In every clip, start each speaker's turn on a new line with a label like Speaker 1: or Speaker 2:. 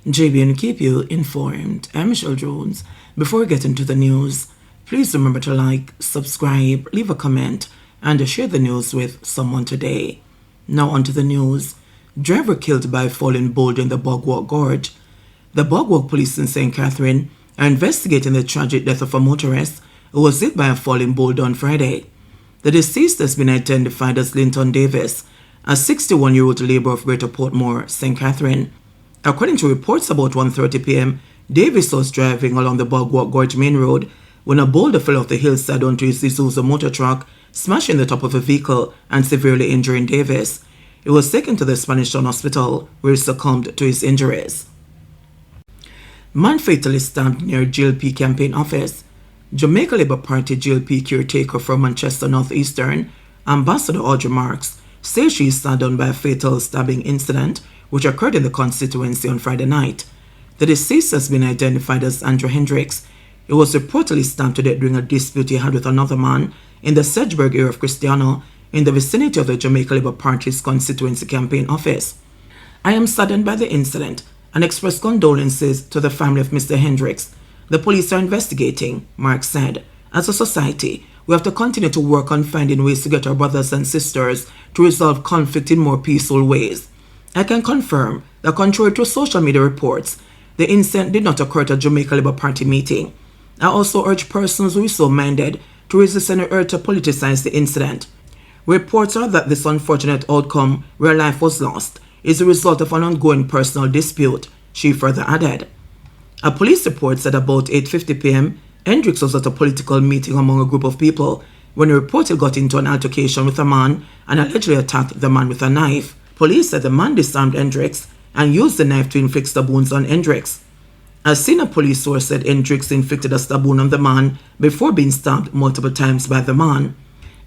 Speaker 1: JBNN keep you informed. I'm Michelle Jones. Before we get into the news, please remember to like, subscribe, leave a comment, and share the news with someone today. Now onto the news. Driver killed by falling boulder in the Bogwalk Gorge. The Bogwalk police in St. Catherine are investigating the tragic death of a motorist who was hit by a falling boulder on Friday. The deceased has been identified as Linton Davis, a 61-year-old labourer of Greater Portmore, St. Catherine. According to reports, about 1:30 p.m., Davis was driving along the Bogwalk Gorge main road when a boulder fell off the hillside onto his Isuzu motor truck, smashing the top of the vehicle and severely injuring Davis. He was taken to the Spanish Town Hospital, where he succumbed to his injuries. Man fatally stabbed near GLP campaign office. Jamaica Labour Party GLP caretaker from Manchester North Eastern, Ambassador Audrey Marks, says she is saddened by a fatal stabbing incident which occurred in the constituency on Friday night. The deceased has been identified as Andrew Hendricks. He was reportedly stabbed to death during a dispute he had with another man in the Sedgeburg area of Cristiano, in the vicinity of the Jamaica Labour Party's constituency campaign office. I am saddened by the incident and express condolences to the family of Mr. Hendricks. The police are investigating, Mark said. As a society, we have to continue to work on finding ways to get our brothers and sisters to resolve conflict in more peaceful ways. I can confirm that contrary to social media reports, the incident did not occur at a Jamaica Labour Party meeting. I also urge persons who are so minded to resist any urge to politicize the incident. Reports are that this unfortunate outcome, where life was lost, is a result of an ongoing personal dispute, she further added. A police report said about 8:50 p.m., Hendricks was at a political meeting among a group of people when he reportedly got into an altercation with a man and allegedly attacked the man with a knife. Police said the man disarmed Hendricks and used the knife to inflict stab wounds on Hendricks. A senior police source said Hendricks inflicted a stab wound on the man before being stabbed multiple times by the man.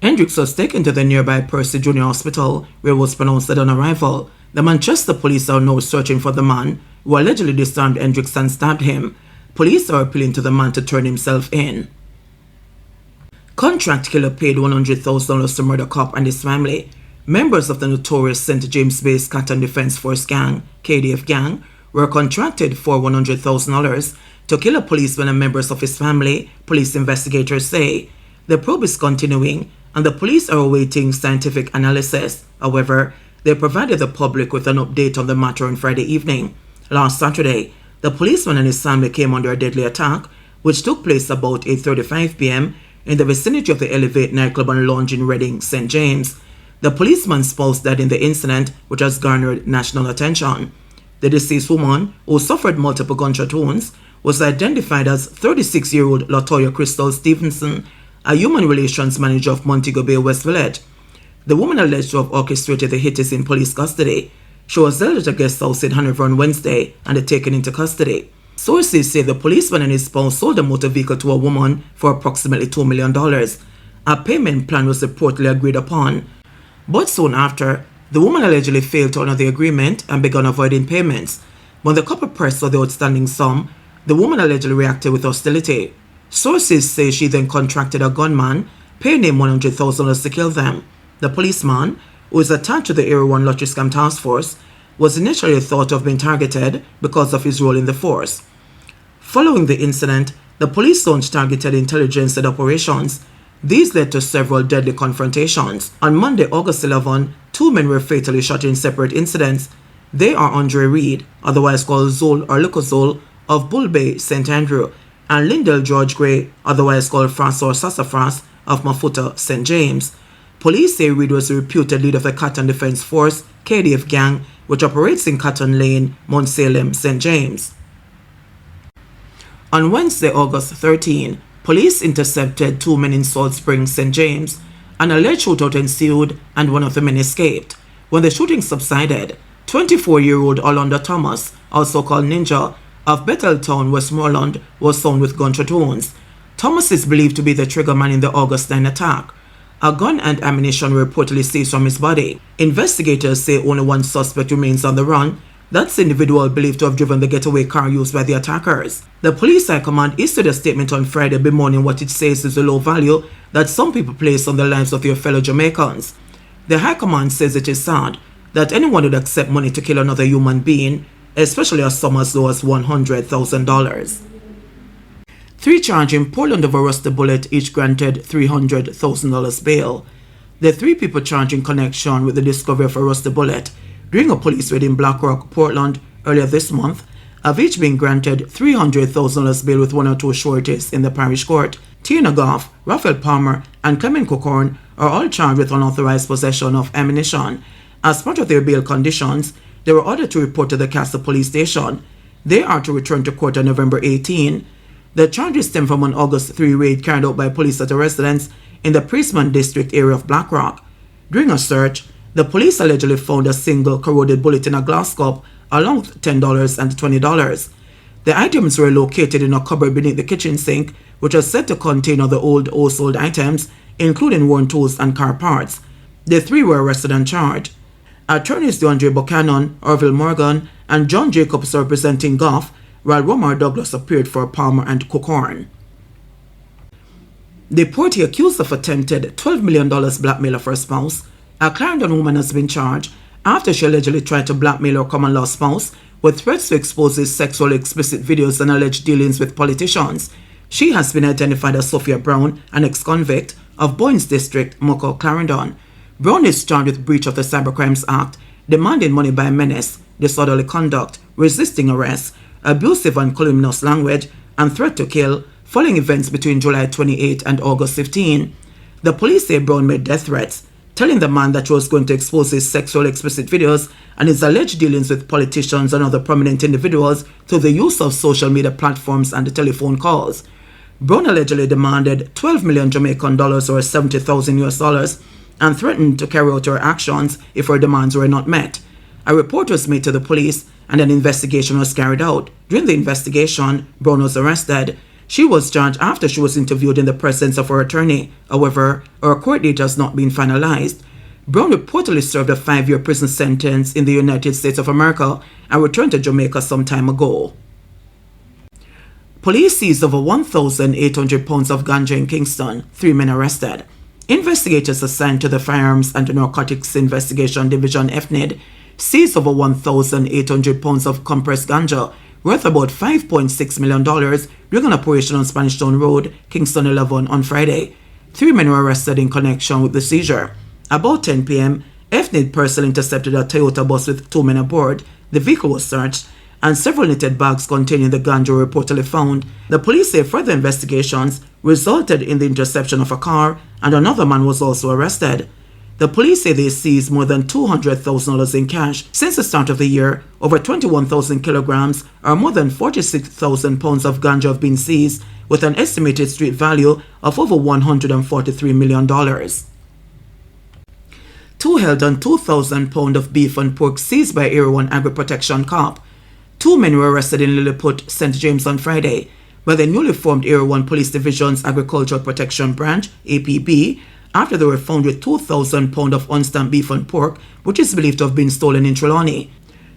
Speaker 1: Hendricks was taken to the nearby Percy Junior Hospital, where he was pronounced dead on arrival. The Manchester police are now searching for the man who allegedly disarmed Hendricks and stabbed him. Police are appealing to the man to turn himself in. Contract killer paid $100,000 to murder cop and his family. Members of the notorious St. James-based Cotton Defense Force gang, KDF gang, were contracted for $100,000 to kill a policeman and members of his family, police investigators say. The probe is continuing, and the police are awaiting scientific analysis. However, they provided the public with an update on the matter on Friday evening. Last Saturday, the policeman and his family came under a deadly attack, which took place about 8:35 p.m. in the vicinity of the Elevate nightclub and lounge in Reading, St. James. The policeman's spouse died in the incident, which has garnered national attention. The deceased woman, who suffered multiple gunshot wounds, was identified as 36-year-old Latoya Crystal Stevenson, a human relations manager of Montego Bay West Village. The woman alleged to have orchestrated the hit is in police custody. She was held at a guest house in Hanover on Wednesday and taken into custody. Sources say the policeman and his spouse sold a motor vehicle to a woman for approximately $2 million. A payment plan was reportedly agreed upon. But soon after, the woman allegedly failed to honor the agreement and began avoiding payments. When the couple pressed for the outstanding sum, the woman allegedly reacted with hostility. Sources say she then contracted a gunman, paying him $100,000 to kill them. The policeman, who is attached to the Area 1 Lottery Scam Task Force, was initially thought of being targeted because of his role in the force. Following the incident, the police launched targeted intelligence-led operations. These led to several deadly confrontations. On Monday, August 11, two men were fatally shot in separate incidents. They are Andre Reed, otherwise called Zol or Lucozol, of Bull Bay, St. Andrew, and Lindell George Gray, otherwise called Francois Sassafras, of Mafuta, St. James. Police say Reed was a reputed leader of the Cotton Defense Force, KDF gang, which operates in Cotton Lane, Mount Salem, St. James. On Wednesday, August 13, police intercepted two men in Salt Springs, St. James. An alleged shootout ensued and one of the men escaped. When the shooting subsided, 24-year-old Orlando Thomas, also called Ninja, of Betheltown, Westmoreland, was found with gunshot wounds. Thomas is believed to be the triggerman in the August 9 attack. A gun and ammunition were reportedly seized from his body. Investigators say only one suspect remains on the run. That's the individual believed to have driven the getaway car used by the attackers. The police high command issued a statement on Friday bemoaning what it says is the low value that some people place on the lives of their fellow Jamaicans. The high command says it is sad that anyone would accept money to kill another human being. especially a sum as low as $100,000. Three charged in Portland of arrested bullet, each granted $300,000 bail. The three people charged in connection with the discovery of a rusty bullet during a police raid in Black Rock, Portland earlier this month have each been granted $300,000 bail with one or two sureties in the parish court. Tina Goff, Raphael Palmer, and Clement Cocorn are all charged with unauthorized possession of ammunition. As part of their bail conditions, they were ordered to report to the Castle Police Station. They are to return to court on November 18. The charges stem from an August 3 raid carried out by police at a residence in the Priestman District area of Black Rock. During a search, the police allegedly found a single corroded bullet in a glass cup along with $10 and $20. The items were located in a cupboard beneath the kitchen sink, which was said to contain other old household items, including worn tools and car parts. The three were arrested and charged. Attorneys DeAndre Buchanan, Orville Morgan, and John Jacobs representing Goff, while Romar Douglas appeared for Palmer and Cocorn. The party accused of attempted $12 million blackmail of her spouse. A Clarendon woman has been charged after she allegedly tried to blackmail her common-law spouse with threats to expose his sexually explicit videos and alleged dealings with politicians. She has been identified as Sophia Brown, an ex-convict of Boynes District, Mucko, Clarendon. Brown is charged with breach of the Cybercrimes Act, demanding money by menace, disorderly conduct, resisting arrest, abusive and calumnious language, and threat to kill, following events between July 28 and August 15. The police say Brown made death threats, telling the man that she was going to expose his sexually explicit videos and his alleged dealings with politicians and other prominent individuals through the use of social media platforms and telephone calls. Brown allegedly demanded 12 million Jamaican dollars or 70,000 US dollars and threatened to carry out her actions if her demands were not met. A report was made to the police and an investigation was carried out. During the investigation, Brown was arrested. She was charged after she was interviewed in the presence of her attorney. However, her court date has not been finalized. Brown reportedly served a 5-year prison sentence in the United States of America and returned to Jamaica some time ago. Police seized over 1,800 pounds of ganja in Kingston, 3 men arrested. Investigators assigned to the Firearms and Narcotics Investigation Division FNID seized over 1,800 pounds of compressed ganja worth about $5.6 million during an operation on Spanish Town Road, Kingston 11 on Friday. 3 men were arrested in connection with the seizure. About 10 p.m., FNID personnel intercepted a Toyota bus with 2 men aboard. The vehicle was searched, and several knitted bags containing the ganja were reportedly found. The police say further investigations resulted in the interception of a car, and another man was also arrested. The police say they seized more than $200,000 in cash. Since the start of the year, over 21,000 kilograms or more than 46,000 pounds of ganja have been seized, with an estimated street value of over $143 million. 2 held on 2,000 pounds of beef and pork seized by Area 1 Agri Protection Corps. 2 men were arrested in Lilliput, St. James on Friday by the newly formed Area 1 Police Division's Agricultural Protection Branch, APB, after they were found with 2,000 pounds of unstamped beef and pork, which is believed to have been stolen in Trelawney.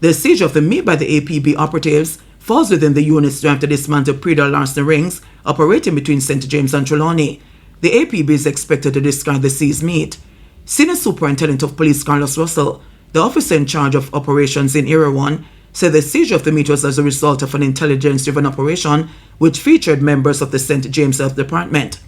Speaker 1: The seizure of the meat by the APB operatives falls within the unit's drive to dismantle predatory larceny rings operating between St. James and Trelawney. The APB is expected to discard the seized meat. Senior Superintendent of Police Carlos Russell, the officer in charge of operations in Area 1, said the seizure of the meat was as a result of an intelligence-driven operation which featured members of the St. James Health Department.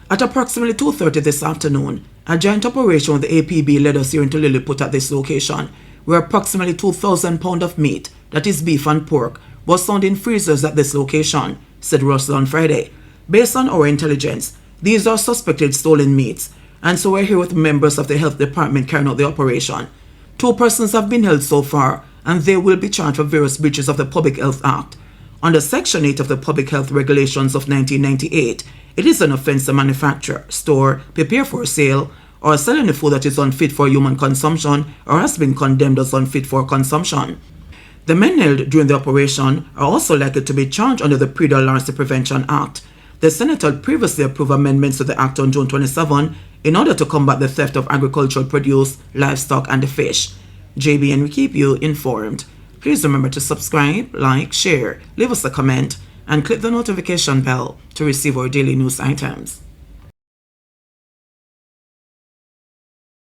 Speaker 1: At approximately 2:30 this afternoon, a joint operation with the APB led us here into Lilliput at this location, where approximately 2,000 pounds of meat, that is beef and pork, was found in freezers at this location, said Russell on Friday. Based on our intelligence, these are suspected stolen meats, and so we're here with members of the health department carrying out the operation. 2 persons have been held so far, and they will be charged for various breaches of the Public Health Act. Under Section 8 of the Public Health Regulations of 1998, it is an offense to manufacture, store, prepare for sale, or sell any food that is unfit for human consumption or has been condemned as unfit for consumption. The men held during the operation are also likely to be charged under the Predatory Larceny Prevention Act. The Senate had previously approved amendments to the Act on June 27 in order to combat the theft of agricultural produce, livestock, and fish. JBNN will keep you informed. Please remember to subscribe, like, share, leave us a comment, and click the notification bell to receive our daily news items.